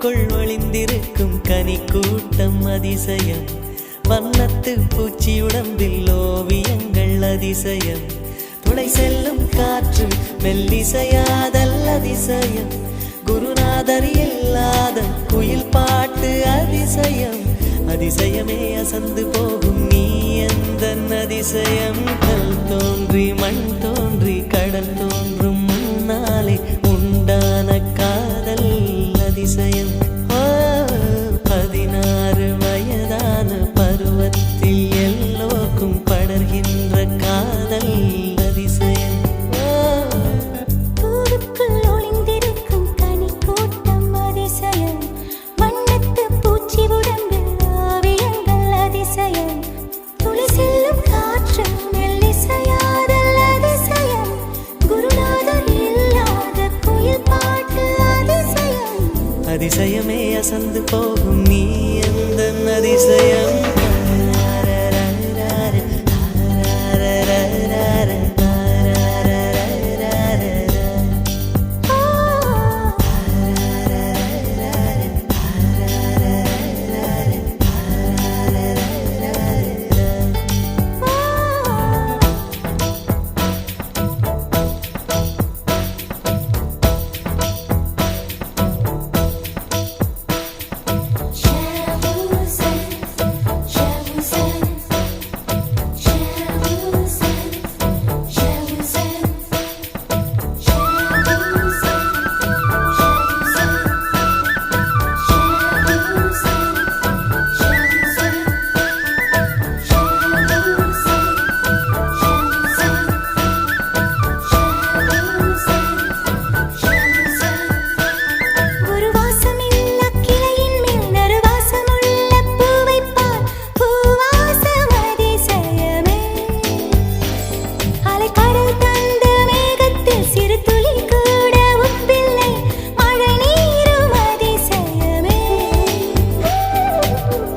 பூவுக்குள் ஒளிந்திருக்கும் கனி கூட்டம் அதிசயம். வண்ணத்து பூச்சி உடம்பில் ஓவியங்கள் அதிசயம். துளை செல்லும் காற்று மெல்லிசையாதல் அதிசயம். குருநாதர் இல்லாத குயில் பாட்டு அதிசயம். அதிசயமே அசந்து போகும் நீ எந்த அதிசயம். கல் தோன்றி மண் தோன்றி கடல் தோன்றும் முன்னாலே உண்டான காதல் அதிசயம். 16 வயதான பருவத்தில் எல்லோருக்கும் படர்கின்ற காதல் அதிசயம். பூவுக்குள் ஒளிந்திருக்கும் கனி கூட்டம் அதிசயம். வண்ணத்து பூச்சி உடம்பில் ஓவியங்கள் அதிசயம். துளி செல்லும் காற்று மெல்லிசையாதல் அதிசயம். குருநாதர் இல்லாத குயில் பாட்டு அதிசயம். அதிசயமே அசந்து போகும் நீ எந்த அதிசயம்.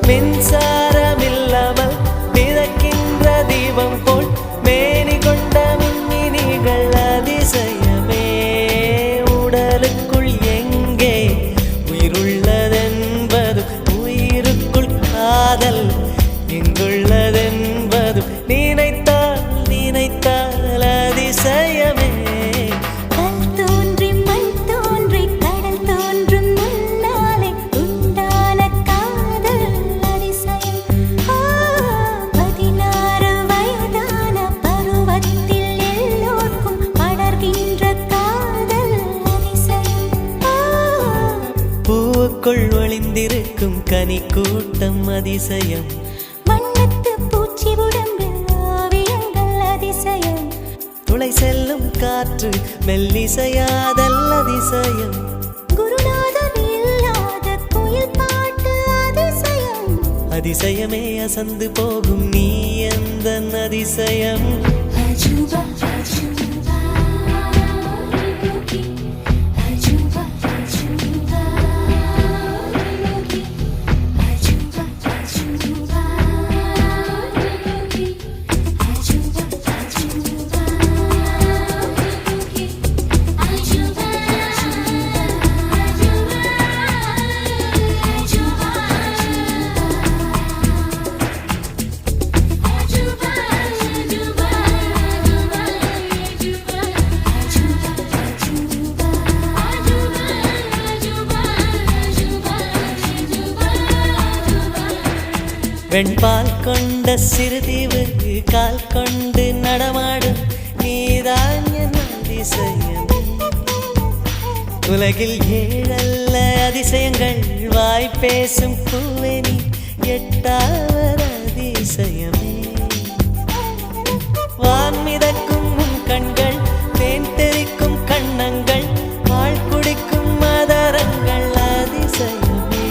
மின்சாரமில்லாமல் மிதக்கின்ற தீபம் போல் மேனி கொண்ட மின்மினிகள் அதிசயமே. உடலுக்குள் எங்கே உயிருள்ளதென்பது உயிருக்குள் காதல் எங்குள்ளதென்பது நினைத்தால் நினைத்தால் அதிசயமே. பூவுக்குள் ஒளிந்திருக்கும் கனி கூட்டம் அதிசயம். வண்ணத்து பூச்சி உடம்பில் ஓவியங்கள் அதிசயம். துளை செல்லும் காற்று மெல்லிசையாதல் அதிசயம். குருநாதர் இல்லாத குயில் பாட்டு அதிசயம். அதிசயமே அசந்து போகும் நீ எந்த அதிசயம். அஜூபா அஜூபா அஜூபா அஜூபா வெண்பால் கொண்ட சிறுதீவு கால் கொண்டு நடமாடும் நீதான் என் அதிசயம். உலகில் 7 அதிசயங்கள் வாய் பேசும் பூவெனி 8வது அதிசயமே. வான் மிதக்கும் கண்கள் தேன் தெறிக்கும் கண்ணங்கள் பால் குடிக்கும் மதரங்கள் அதிசயமே.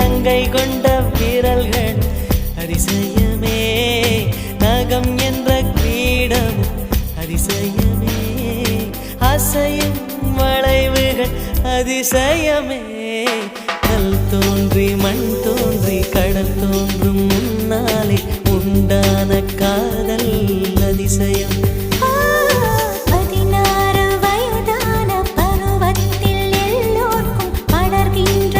நங்கை கொண்ட விரல்கள் அதிசயமே. நகம் என்ற கிரீடம் அதிசயமே. அசையும் வளைவுகள் அதிசயமே. கல் தோன்றி மண் தோன்றி கடல் தோன்றும் முன்னாலே உண்டான காதல் அதிசயம். 16 வயதான பருவத்தில் எல்லோருக்கும் படர்கின்ற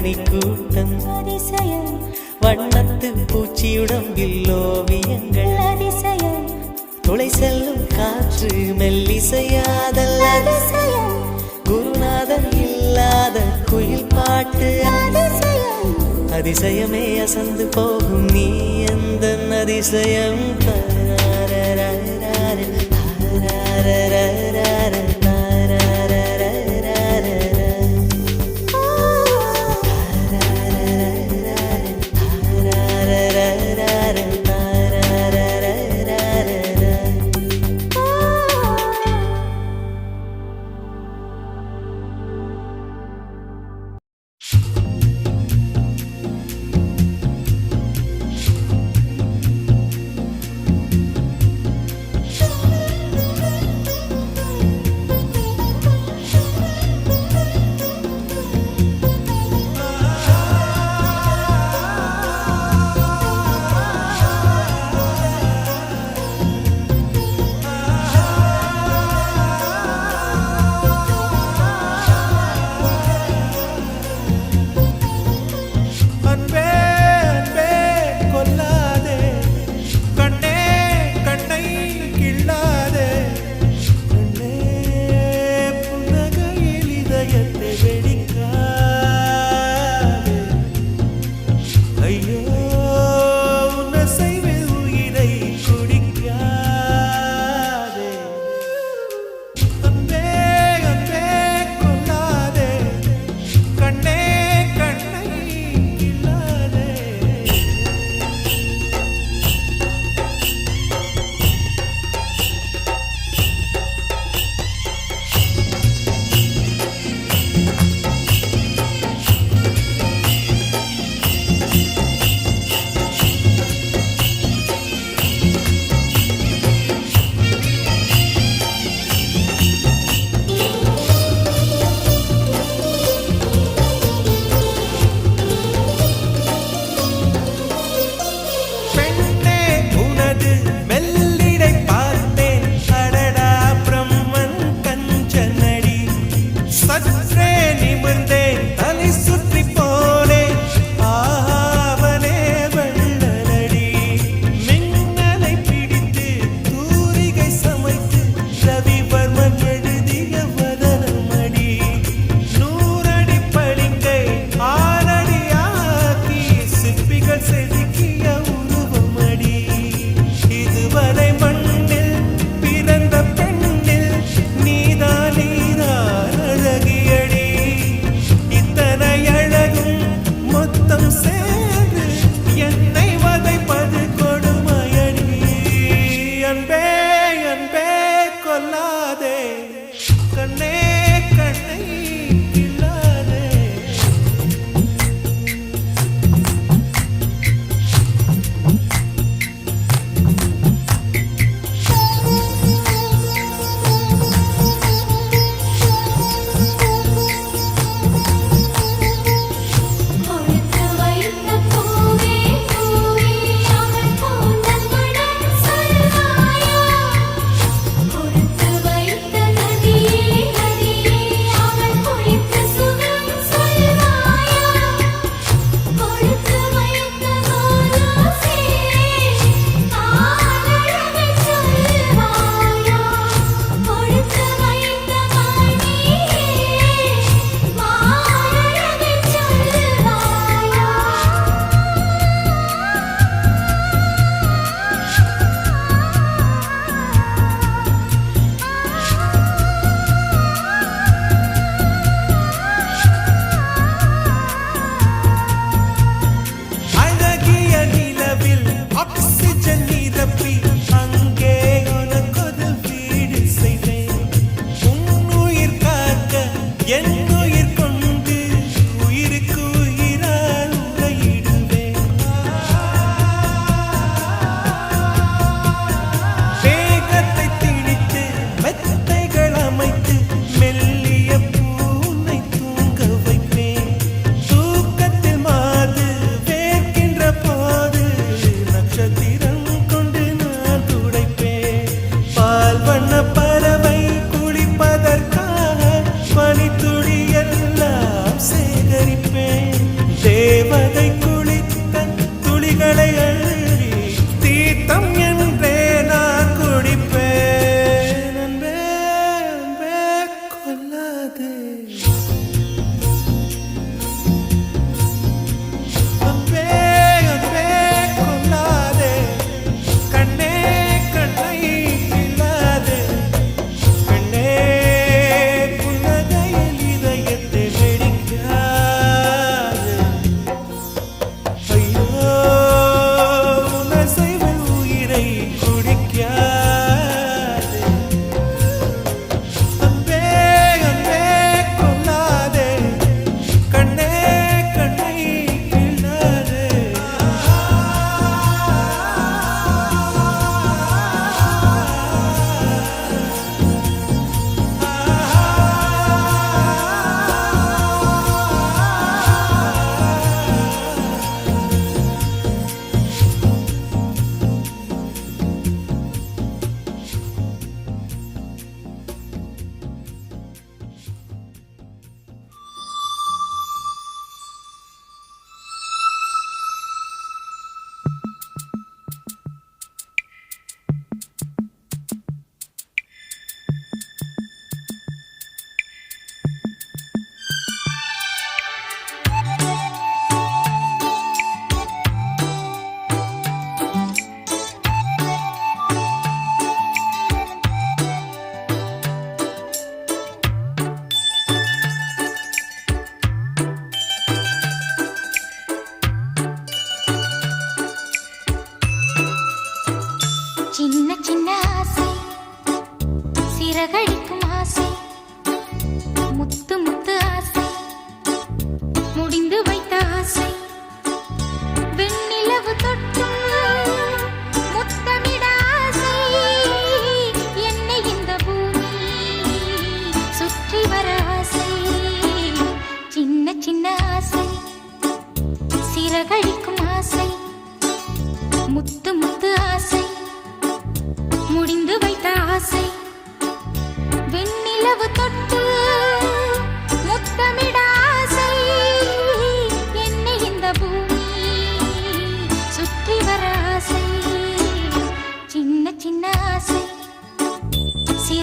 தனி கூட்டம் அதிசயம் வண்ணத்து பூச்சியுடம்பில் ஓவியங்கள் அதிசயம் துளை செல்லும் காற்று மெல்லிசையாதல் அதிசயம் குருநாதன் இல்லாத குயில் பாட்டு அதிசயம் அதிசயமே அசந்து போகும் நீ எந்த அதிசயம் வைத்த பூவே பூவே அவள் போன்ற மனம் சொல்வாயா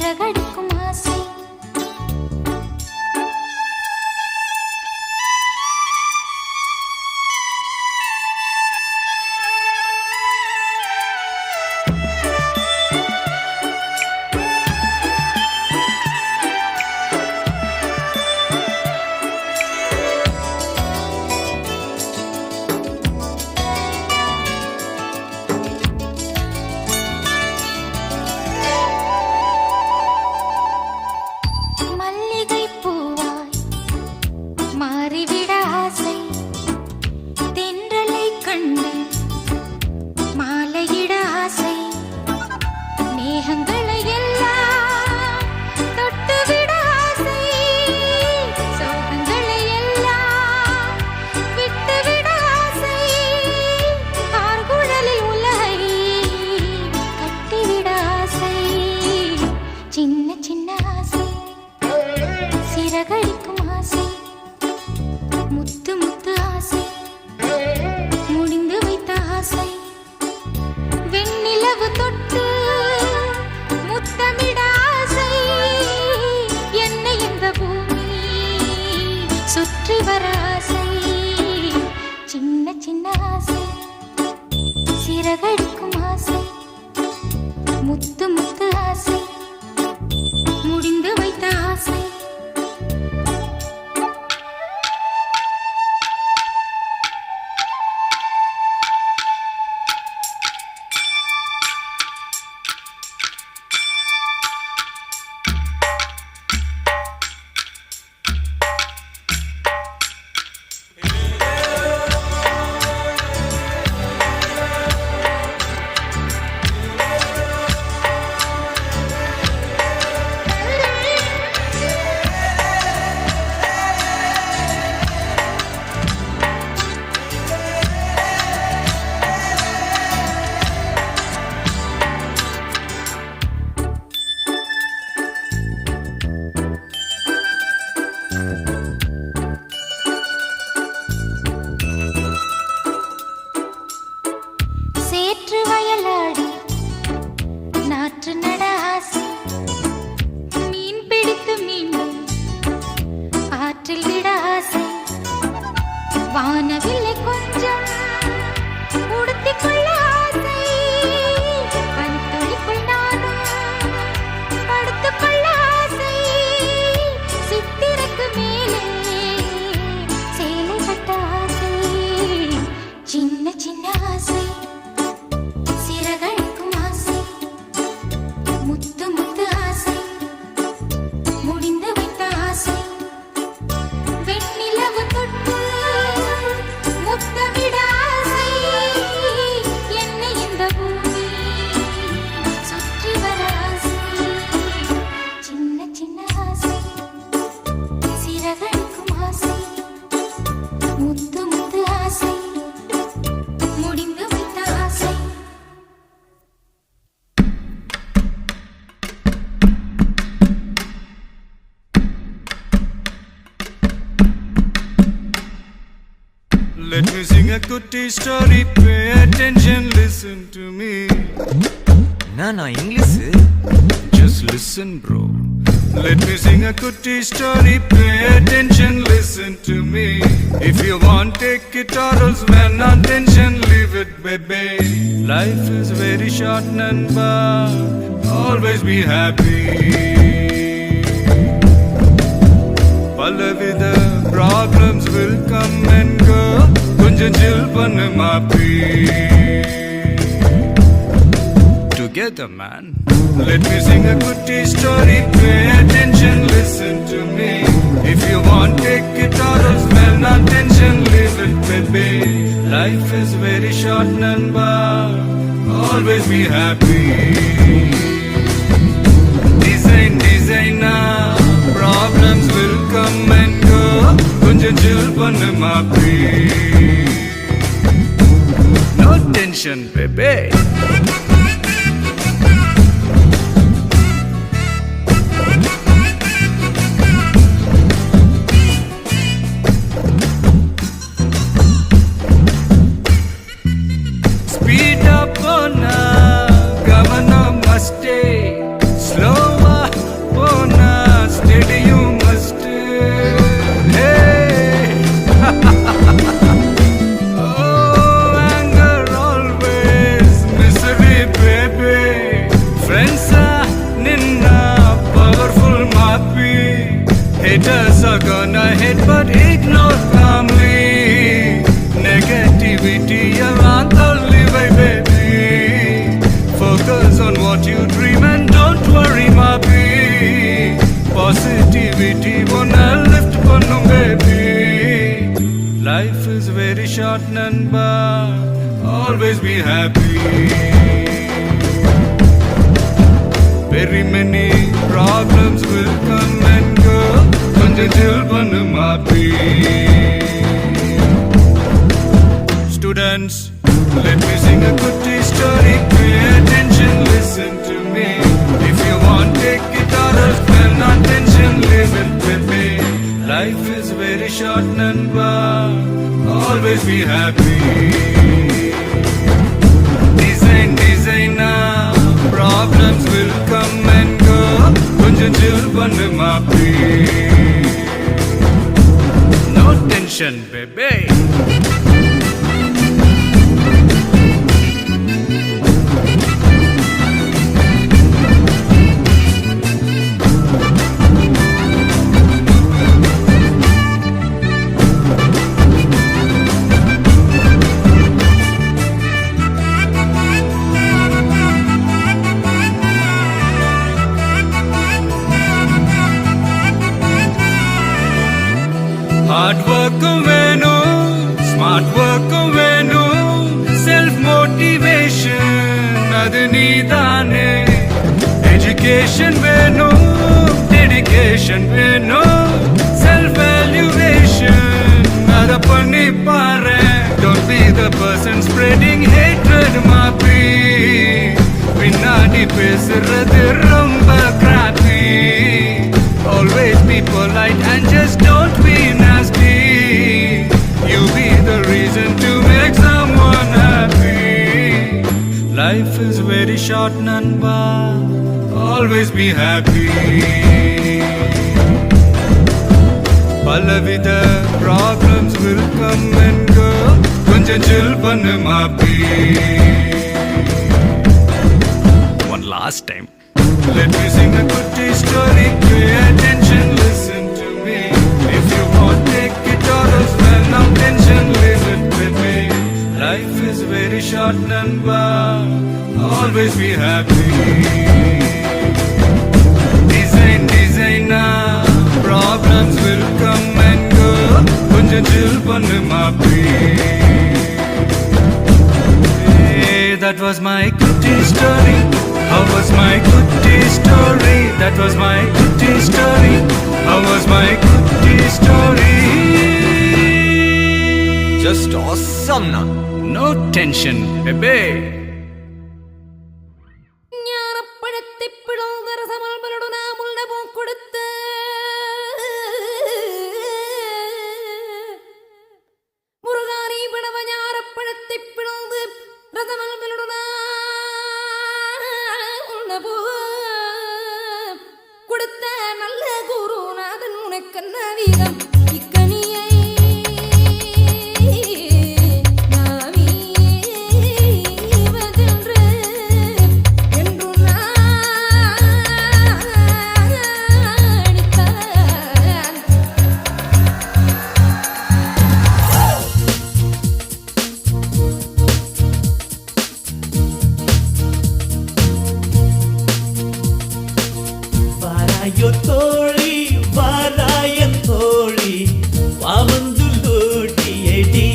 சிறகடிக்கும் ஆசை. சிறகடிக்கும் ஆசை, முத்து முத்து ஆசை, முடிந்து வைத்த ஆசை. சேற்று வயலாடி நாற்று நட ஆசை, மீன் பிடித்து மீண்டும் ஆற்றில் விட ஆசை, வானவில்லை கொஞ்சம் உடுத்திக் கொள்ள ஆசை, பனித்துளிக்குள் நானும் படுத்துக் கொள்ள ஆசை, சித்திரக்கு மேலே சேலை கட்ட ஆசை, சின்ன சின்ன ஆசை, சிறகடிக்கும் ஆசை, முத்து முத்து ஆசை, முடிந்து வைத்த ஆசை, வெண்ணிலவு தொட்டு முத்தமிட ஆசை, என்னை இந்த பூமி சுற்றி வர ஆசை, சின்ன சின்ன ஆசை, சிறகடிக்கும் ஆசை, முத்து முத்து ஆசை, முடிந்து வைத்த ஆசை. Let me sing a kutti story, pay attention, listen to me. நான் English Just listen, bro. Let me sing a kutti story, pay attention, listen to me. If you want, take it or else when attention, leave it, baby. Life is very short, Nanba, always be happy. பலவித problems will come and go, கொஞ்சம் chill பண்ணு மாப்பி. Together, man. Let me sing a kutti story, pay attention, listen to me. If you want, take it or else when attention, leave it, baby. Life is very short, Nanba, always be happy. Designer, problems will come and go, கொஞ்சம் chill பண்ணு மாப்பி. No tension, baby. Speed up on a governor must stay, slow ninna powerful mapi. Haters are gonna hate but ignore calmly. Negativity around the live baby. Focus on what you dream and don't worry mapi. Positivity wanna lift pannum baby. Life is very short namba, always be happy. Very many problems will come and go, konjam chill pannu mapi. Students, let me sing a good story. Pay attention, listen to me. If you want, take it or else pay no attention, live it with me. Life is very short, Nanba. Always be happy. Design now. Problems will come and go. Konjam chill pannu mapi. No tension, baby. Hard work venu, smart work venu, self motivation adu needane. Education venu, dedication venu, self valuation ada panni paare. Don't be the person spreading hatred mapi. Pinnadi pesuradhu romba crappy. Always be polite and just don't be nasty. You be the reason to make someone happy. Life is very short, Nanba. Always be happy. Palavida problems will come and go. Konjam chill pannu mapi. One last time. Let me sing a good story. Pay attention, listen to me. If you want, take it or else well, no tension, live it with me. Life is very short, Nanba. Always be happy. Design now. Problems will come and go. Konjam chill pannu mapi. Hey, that was my good story. How was my good story? That was my good story. How was my good story? Just awesome na. No tension, baby. ஞானப்பழத்தை பிளந்த ரசமல் பலடு நாமுல் நபம் கொடுத்து முருகானி பிளவ ஞானப்பழத்தை பிளந்து ரசமல் பலடு கொடுத்த நல்ல குருநாதன் உனக்கு நவீனம் இக்கனியை நாமே வதென்று என்று நாணித்தான். வாராயோ தோழி வாராயன் தோழி வாவந்து லோட்டியடி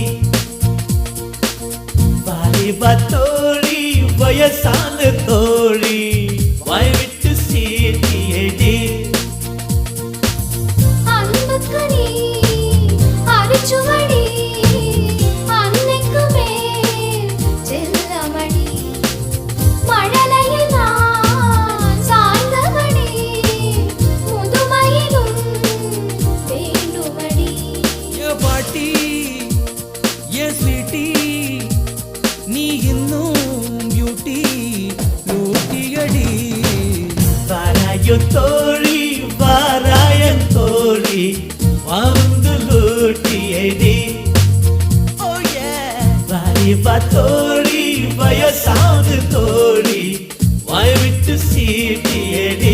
வாலிபா தோழி வயசான தோழி வாய்விட்டு சீட்டியடி அன்புக்கனி அரிச்சுவடி அன்னைக்குமே செல்லமடி மழலையில் நான் சாய்ந்தபடி முதுமையிலும் வேண்டுமடி. ஏ பாட்டி ஏ ஸ்வீட்டி நீ இன்னும் பியூட்டி லூட்டியடி வாராயோ தோழி வாராயன் தோழி வாவந்து லூட்டியடி வாலிபா தோழி வயசான தோழி வாய்விட்டு சீட்டி லூட்டியடி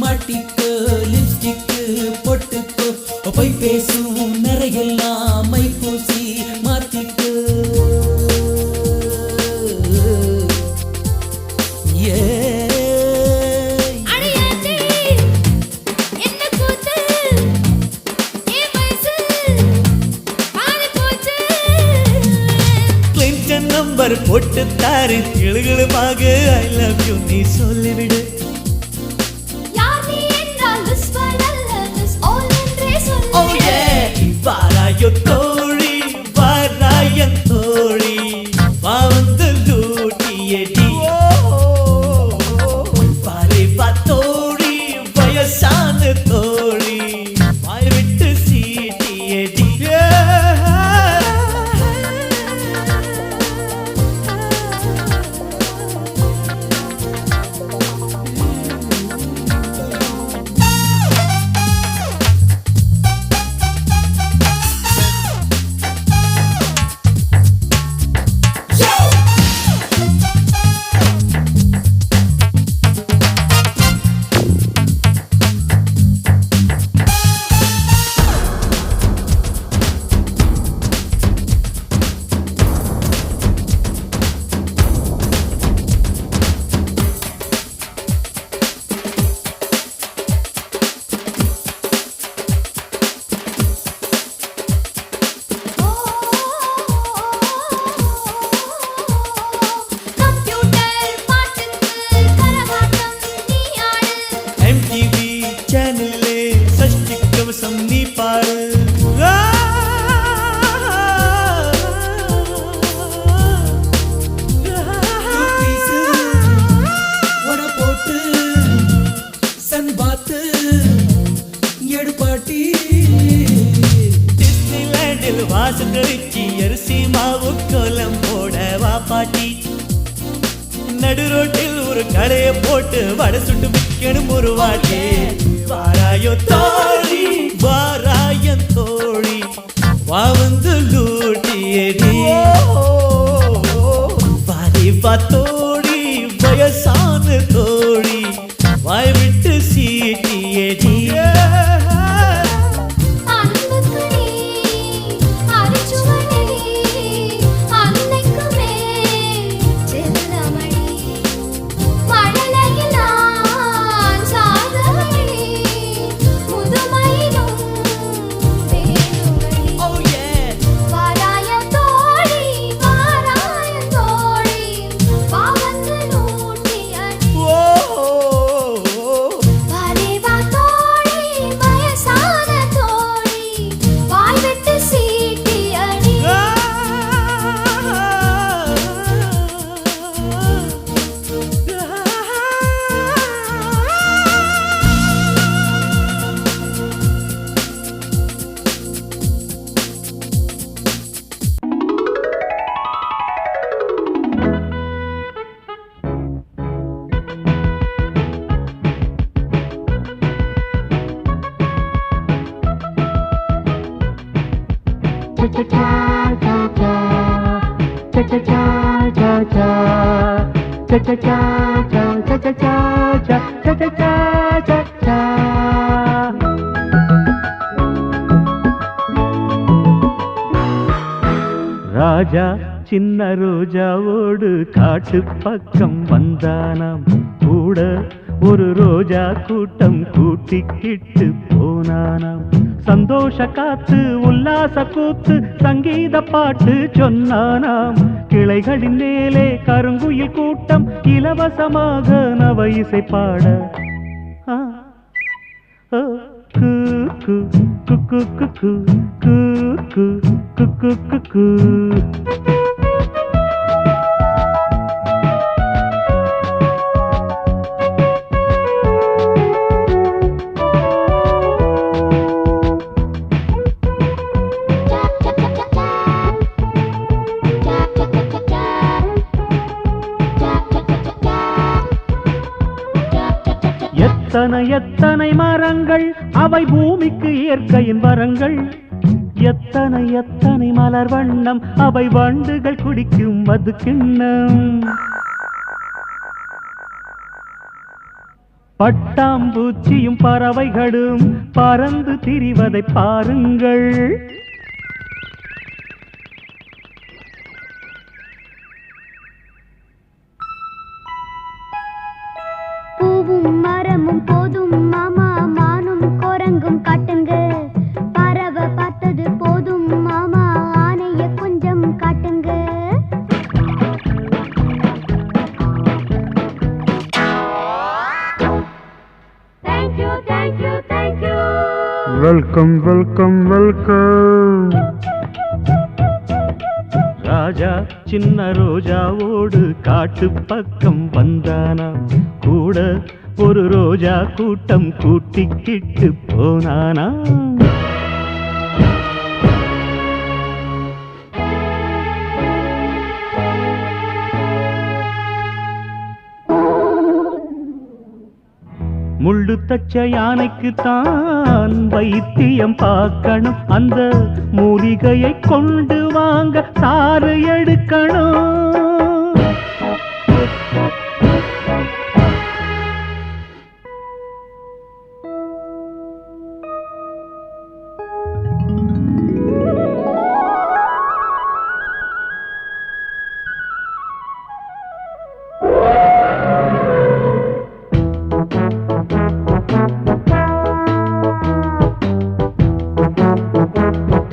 மாட்டிக்கோ லிப்ஸ்டிக்கு பொட்டுக்கோ போய் பேசும் நிறையெல்லாம் மை பூசி மாத்திக்கோ கிளின்டன் நம்பர் போட்டு தாரு கிளுகிளுமாக ஐ லவ் யூ நீ சொல்லிவிடு வாராயோ தோழி வாராயன் தோழி வந்து லூட்டியடி வாரே வா தோழி வயசான தோழி வாய் விட்டு சீட்டியடி நீ பாரு போட்டு சன் பாத்து எடுப்பாட்டி டிஸ்னிலேண்டில் வாசல் கழிச்சு அரிசி மாவு கோலம் போட வா பாட்டி நடு ரோட்டில் ஒரு கடையை போட்டு வடை சுட்டு விற்கணும் ஒரு வாட்டி வாராயோ தோழி வாராயன் தோழி வா வந்து லூட்டியடி வாரி வா தோழி வயசான தோழி வாய் விட்டு சீட்டியடி ராஜா சின்ன ரோஜாவோடு காட்டு பக்கம் வந்தானாம் கூட ஒரு ரோஜா கூட்டம் கூட்டிக்கிட்டு போனானாம் சந்தோஷ காத்து உல்லாச கூத்து சங்கீத பாட்டு சொன்னானாம் கிளைகளின் மேலே கருங்குயில் கூட்டம் இலவசமாக நவ இசை பாட கு கு கு கு கு கு கு குக்கு குக்கு. எத்தனை எத்தனை மரங்கள் அவை பூமிக்கு இயற்கையின் வரங்கள், எத்தனை எத்தனை மலர் வண்ணம் அவை வண்டுகள் குடிக்கும் மது கிண்ணம். பட்டாம்பூச்சியும் பறவைகளும் பறந்து திரிவதை பாருங்கள். பூவும் மரமும் போதும் மாமா, மானும் குரங்கும் காட்டுங்க. பறவை பார்த்தது போதும் மாமா, ஆனைய கொஞ்சம் காட்டுங்க. Thank you thank you thank you. Welcome welcome welcome. ராஜா சின்ன ரோஜாவோடு காட்டு பக்கம் வந்தானா, கூட ஒரு ரோஜா கூட்டம் கூட்டிக்கிட்டு போனானா. முள்ளு தச்ச யானைக்கு தான் வைத்தியம் பார்க்கணும், அந்த மூலிகையை கொண்டு வாங்க சாறு எடுக்கணும்.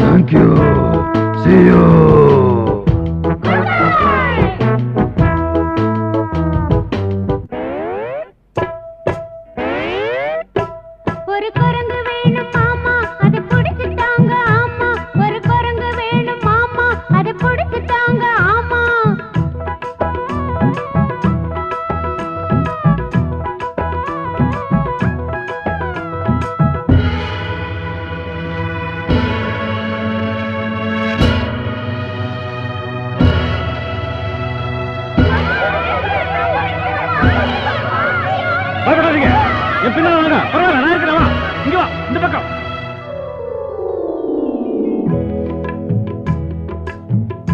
Thank you. See you. ஒரு குரங்கு வேணும் மாமா, அதை பிடிச்சுட்டாங்க ஆமா. ஒரு குரங்கு வேணும் மாமா, அதை பிடிச்சுட்டாங்க ஆமா. பயப்படாதீங்க, என் பின்னால வாங்க. பரவாயில்ல, நான் இருக்கிறேன். வா, இங்க வா, இந்த பக்கம்.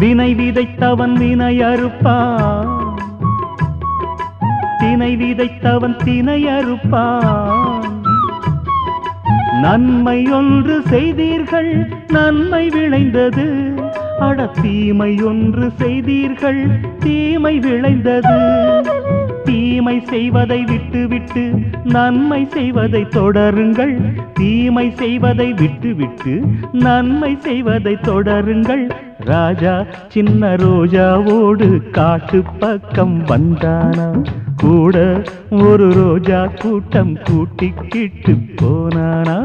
வினை விதைத்தவன் வினை அறுப்பான், தினை விதைத்தவன் தினை அறுப்பான். நன்மை ஒன்று செய்தீர்கள் நன்மை விளைந்தது, அட தீமை ஒன்று செய்தீர்கள் தீமை விளைந்தது. தீமை செய்வதை விட்டு விட்டு நன்மை செய்வதை தொடருங்கள், தீமை செய்வதை விட்டு விட்டு நன்மை செய்வதை தொடருங்கள். ராஜா சின்ன ரோஜாவோடு காட்டு பக்கம் வந்தானா, கூட ஒரு ரோஜா கூட்டம் கூட்டிக்கிட்டு போனானா.